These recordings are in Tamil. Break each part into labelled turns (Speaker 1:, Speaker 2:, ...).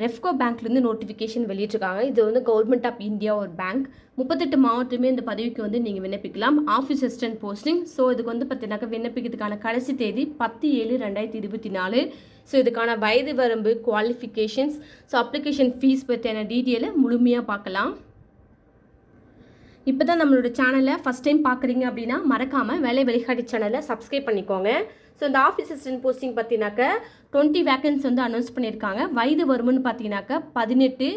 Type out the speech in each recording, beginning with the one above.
Speaker 1: ரெஃப்கோ பேங்க்லேருந்து நோட்டிஃபிகேஷன் வெளியிட்டிருக்காங்க. இது வந்து கவர்மெண்ட் ஆஃப் இந்தியா ஒரு பேங்க். 38 மாவட்டமே இந்த பதவிக்கு வந்து நீங்கள் விண்ணப்பிக்கலாம். Office assistant posting. ஸோ இதுக்கு வந்து பார்த்தீங்கன்னாக்கா விண்ணப்பிக்கிறதுக்கான கடைசி தேதி 10/7/2024. ஸோ இதுக்கான வயது வரம்பு, குவாலிஃபிகேஷன்ஸ், ஸோ அப்ளிகேஷன் ஃபீஸ் பற்றியான டீட்டெயிலை முழுமையாக பார்க்கலாம். இப்போ தான் நம்மளோட சேனலை ஃபஸ்ட் டைம் பார்க்குறீங்க அப்படின்னா மறக்காமல் வேலை வழிகாட்டி சேனலை சப்ஸ்கிரைப் பண்ணிக்கோங்க. ஸோ இந்த ஆஃபீஸ் அசிஸ்டன்ட் போஸ்டிங் பார்த்தீங்கன்னாக்க 20 வேக்கன்ஸ் வந்து அனௌன்ஸ் பண்ணியிருக்காங்க. வயது வரும்னு பார்த்தீங்கன்னாக்கா 18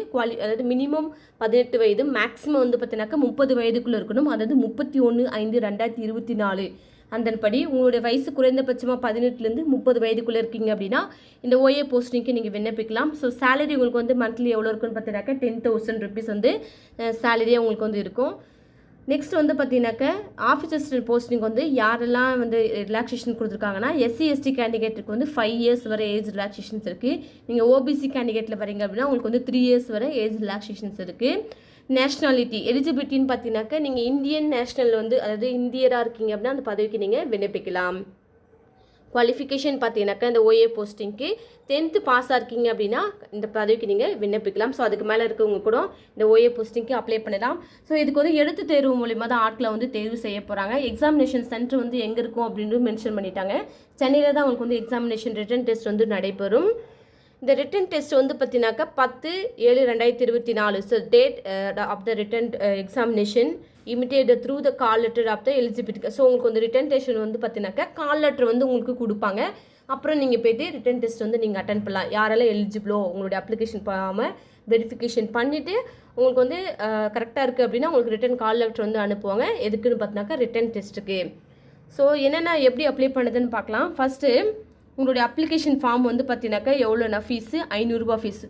Speaker 1: அதாவது மினிமம் 18 வயது, மேக்ஸிமம் வந்து பார்த்தீங்கன்னாக்கா 30 வயதுக்குள்ளே இருக்கணும். அதாவது 31/5/2024 அதன்படி உங்களுடைய வயசு குறைந்தபட்சமாக 18லேருந்து 30 வயதுக்குள்ளே இருக்கீங்க அப்படின்னா இந்த ஓஏ போஸ்டிங்க்கு நீங்கள் விண்ணப்பிக்கலாம். ஸோ சேலரி உங்களுக்கு வந்து மந்த்லி எவ்வளோ இருக்குன்னு பார்த்தீங்கன்னாக்கா 10,000 rupees வந்து சேலரியாக உங்களுக்கு வந்து இருக்கும். நெக்ஸ்ட் வந்து பார்த்தீங்கன்னாக்க ஆஃபீஸ் அசிஸ்டன்ட் போஸ்டிங் வந்து யாரெல்லாம் வந்து ரிலாக்ஸேஷன் கொடுத்துருக்காங்கன்னா SC/ST கேண்டிடேட்டுக்கு வந்து 5 years வரை ஏஜ் ரிலாக்ஸேஷன்ஸ் இருக்குது. நீங்கள் OBC கேண்டிடேட்டில் வரீங்க அப்படின்னா உங்களுக்கு வந்து 3 years வரை ஏஜ் ரிலாக்ஸேஷன்ஸ் இருக்குது. நேஷ்னாலிட்டி எலிஜிபிலிட்டின்னு பார்த்தீங்கன்னாக்க நீங்கள் இந்தியன் நேஷ்னல் வந்து அதாவது இந்தியராக இருக்கீங்க அப்படின்னா அந்த பதவிக்கு நீங்கள் விண்ணப்பிக்கலாம். குவாலிஃபிகேஷன் பார்த்தீங்கன்னாக்கா இந்த ஓஏ போஸ்டிங்க்கு 10th பாஸாக இருக்கீங்க அப்படின்னா இந்த பதவிக்கு நீங்கள் விண்ணப்பிக்கலாம். ஸோ அதுக்கு மேலே இருக்கவங்க கூட இந்த ஓஏ போஸ்டிங்க்கு அப்ளை பண்ணலாம். ஸோ இதுக்கு வந்து எழுத்து தேர்வு மூலிமா தான் ஆட்களை வந்து தேர்வு செய்ய போகிறாங்க. எக்ஸாமினேஷன் சென்டர் வந்து எங்கே இருக்கும் அப்படின்னு மென்ஷன் பண்ணிட்டாங்க. சென்னையில் தான் உங்களுக்கு வந்து எக்ஸாமினேஷன் ரிட்டன் டெஸ்ட் வந்து நடைபெறும். இந்த ரிட்டன் டெஸ்ட் வந்து பார்த்தீங்கன்னாக்கா 10/7/2024. So date of the written examination intimated through the call letter of the eligibility. So உங்களுக்கு வந்து ரிட்டன் டெஸ்ட் வந்து பார்த்தீங்கன்னாக்கா கால் லெட்டர் வந்து உங்களுக்கு கொடுப்பாங்க. அப்புறம் நீங்கள் போய்ட்டு ரிட்டன் டெஸ்ட் வந்து நீங்கள் அட்டன் பண்ணலாம். யாரெல்லாம் எலிஜிபிளோ உங்களுடைய அப்ளிகேஷன் பண்ணாமல் வெரிஃபிகேஷன் பண்ணிவிட்டு உங்களுக்கு வந்து கரெக்டாக இருக்குது அப்படின்னா உங்களுக்கு ரிட்டன் கால் லெட்டர் வந்து அனுப்புவாங்க. எதுக்குன்னு பார்த்தீங்கன்னாக்கா ரிட்டன் டெஸ்ட்டுக்கு. ஸோ என்னென்ன எப்படி அப்ளை பண்ணுதுன்னு பார்க்கலாம். ஃபஸ்ட்டு உங்களுடைய அப்ளிகேஷன் ஃபார்ம் வந்து பார்த்தீங்கன்னாக்கா எவ்வளோனா ஃபீஸு 500 ரூபா ஃபீஸு.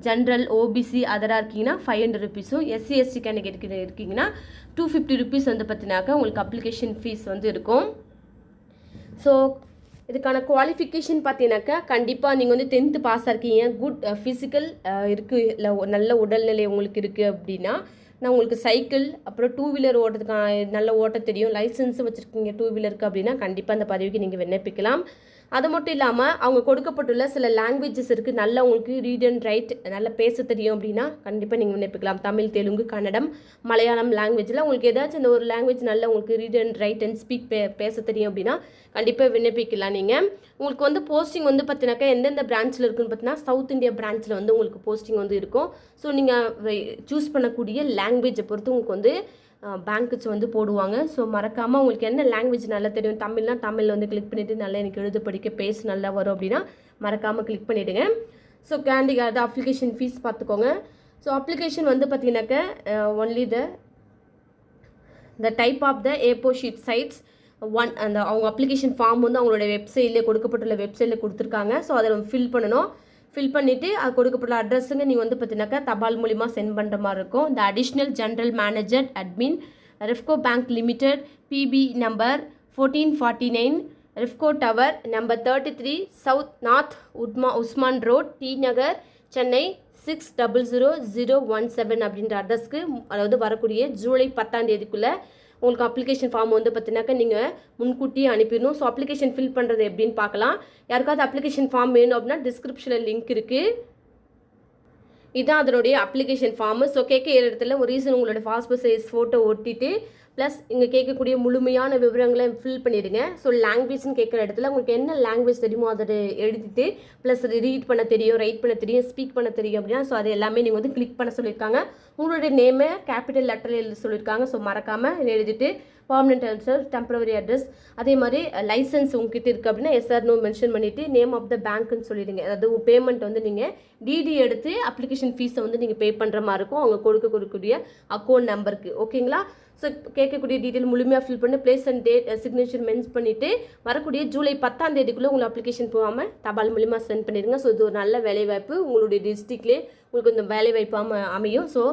Speaker 1: ஜென்ரல் OBC அதராக இருக்கீங்கன்னா 500 rupees-உம், SC/ST கேண்டிடேட் இருக்கீங்கன்னா 250 rupees வந்து பார்த்தீங்கன்னாக்கா உங்களுக்கு அப்ளிகேஷன் ஃபீஸ் வந்து இருக்கும். ஸோ இதுக்கான குவாலிஃபிகேஷன் பார்த்தீங்கன்னாக்கா கண்டிப்பாக நீங்கள் வந்து 10th பாஸாக இருக்கீங்க, குட் ஃபிசிக்கல் இருக்குது, இல்லை நல்ல உடல்நிலை உங்களுக்கு இருக்குது அப்படின்னா நான் உங்களுக்கு சைக்கிள் அப்புறம் 2 வீலர் ஓட்டுறதுக்கான நல்ல ஓட்ட தெரியும், லைசன்ஸும் வச்சுருக்கீங்க 2 வீலருக்கு அப்படின்னா கண்டிப்பாக அந்த பதவிக்கு நீங்கள் விண்ணப்பிக்கலாம். அது மட்டும் இல்லாமல் அவங்க கொடுக்கப்பட்டுள்ள சில லாங்குவேஜஸ் இருக்குது. நல்லா உங்களுக்கு ரீட் அண்ட் ரைட் நல்லா பேச தெரியும் அப்படின்னா கண்டிப்பாக நீங்கள் விண்ணப்பிக்கலாம். தமிழ், தெலுங்கு, கன்னடம், மலையாளம் லாங்குவேஜில் உங்களுக்கு ஏதாச்சும் இந்த ஒரு லாங்குவேஜ் நல்லா உங்களுக்கு read and right and speak பேச தெரியும் அப்படின்னா கண்டிப்பாக விண்ணப்பிக்கலாம். நீங்கள் உங்களுக்கு வந்து போஸ்டிங் வந்து பார்த்தீங்கன்னாக்கா எந்தெந்த பிரான்ச்சில் இருக்குன்னு பார்த்தீங்கன்னா சவுத் இந்தியா பிரான்ச்சில் வந்து உங்களுக்கு போஸ்டிங் வந்து இருக்கும். ஸோ நீங்கள் சூஸ் பண்ணக்கூடிய லாங்குவேஜை பொறுத்து உங்களுக்கு வந்து பேங்க்குச்சு வந்து போடுவாங்க. ஸோ மறக்காமல் உங்களுக்கு என்ன லாங்குவேஜ் நல்லா தெரியும், தமிழ்னா தமிழில் வந்து கிளிக் பண்ணிவிட்டு நல்லா எனக்கு எழுத படிக்க பேச நல்லா வரும் அப்படின்னா மறக்காமல் கிளிக் பண்ணிவிடுங்க. ஸோ கேண்டிடேட் அப்ளிகேஷன் ஃபீஸ் பார்த்துக்கோங்க. ஸோ அப்ளிகேஷன் வந்து பார்த்தீங்கன்னாக்க only the type of the A4 sheet sides அந்த அவங்க அப்ளிகேஷன் ஃபார்ம் வந்து அவங்களோட வெப்சைட்லேயே கொடுக்கப்பட்டுள்ள வெப்சைட்டில் கொடுத்துருக்காங்க. ஸோ அதை நம்ம ஃபில் பண்ணணும். ஃபில் பண்ணிவிட்டு அது கொடுக்கப்பட்ட அட்ரஸுங்க நீங்கள் வந்து பார்த்தீங்கன்னாக்கா தபால் மூலிமா சென்ட் பண்ணுற மாதிரி இருக்கும். The additional general manager admin Repco bank limited PB number 1449 Repco tower number 33 south north Usman road T Nagar Chennai 600017 அப்படின்ற அட்ரஸ்க்கு அதாவது வரக்கூடிய ஜூலை 10ஆம் தேதிக்குள்ளே உங்களுக்கு அப்ளிகேஷன் ஃபார்ம் வந்து பார்த்தீங்கன்னாக்கா நீங்கள் முன்கூட்டியே அனுப்பிடணும். ஸோ அப்ளிகேஷன் ஃபில் பண்ணுறது எப்படின்னு பார்க்கலாம். யாருக்காவது அப்ளிகேஷன் ஃபார்ம் வேணும் அப்படின்னா டிஸ்கிரிப்ஷனில் லிங்க் இருக்குது. இதுதான் அதனுடைய அப்ளிகேஷன் ஃபார்மு. ஸோ கேட்க இடத்துல ஒரு ரீசன் உங்களோட பாஸ்போர்ட் சைஸ் ஃபோட்டோ ஒட்டிட்டு ப்ளஸ் இங்கே கேட்கக்கூடிய முழுமையான விவரங்களை ஃபில் பண்ணிவிடுங்க. ஸோ லாங்குவேஜ்னு கேட்குற இடத்துல உங்களுக்கு என்ன லாங்குவேஜ் தெரியுமோ அதை எழுதிட்டு ப்ளஸ் ரீட் பண்ண தெரியும், ரைட் பண்ண தெரியும், ஸ்பீக் பண்ண தெரியும் அப்படின்னா ஸோ அது எல்லாமே நீங்கள் வந்து கிளிக் பண்ண சொல்லியிருக்காங்க. உங்களுடைய நேமை கேபிட்டல் லெட்டரில் எழுத சொல்லியிருக்காங்க. ஸோ மறக்காமல் எழுதிட்டு பர்மனெண்ட் ஆன்சர், டெம்பரவரி அட்ரஸ், அதே மாதிரி லைசன்ஸ் உங்ககிட்ட இருக்குது அப்படின்னா SR நோ மென்ஷன் பண்ணிவிட்டு நேம் ஆஃப் த பேங்க்னு சொல்லிடுங்க. அதாவது பேமெண்ட் வந்து நீங்கள் டிடி எடுத்து அப்ளிகேஷன் ஃபீஸை வந்து நீங்கள் பே பண்ணுற மாதிரி இருக்கும் அவங்க கொடுக்கக்கூடிய அக்கௌண்ட் நம்பருக்கு. ஓகேங்களா? ஸோ கேட்கக்கூடிய டீட்டெயில் முழுமையாக ஃபில் பண்ணி place and date signature mention பண்ணிவிட்டு வரக்கூடிய ஜூலை 10ஆம் தேதிக்குள்ளே உங்களுக்கு அப்ளிகேஷன் போகாமல் தபால் மூலிமா சென்ட் பண்ணிடுங்க. ஸோ இது ஒரு நல்ல வேலைவாய்ப்பு உங்களுடைய டிஸ்ட்ரிக்ட்லேயே உங்களுக்கு இந்த வேலைவாய்ப்பு அமையும். ஸோ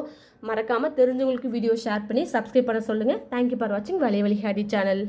Speaker 1: மறக்காமல் தெரிஞ்சவங்களுக்கு வீடியோ ஷேர் பண்ணி சப்ஸ்கிரைப் பண்ண சொல்லுங்கள். தேங்க்யூ ஃபார் வாட்சிங் வேலை வழிகாட்டி சேனல்.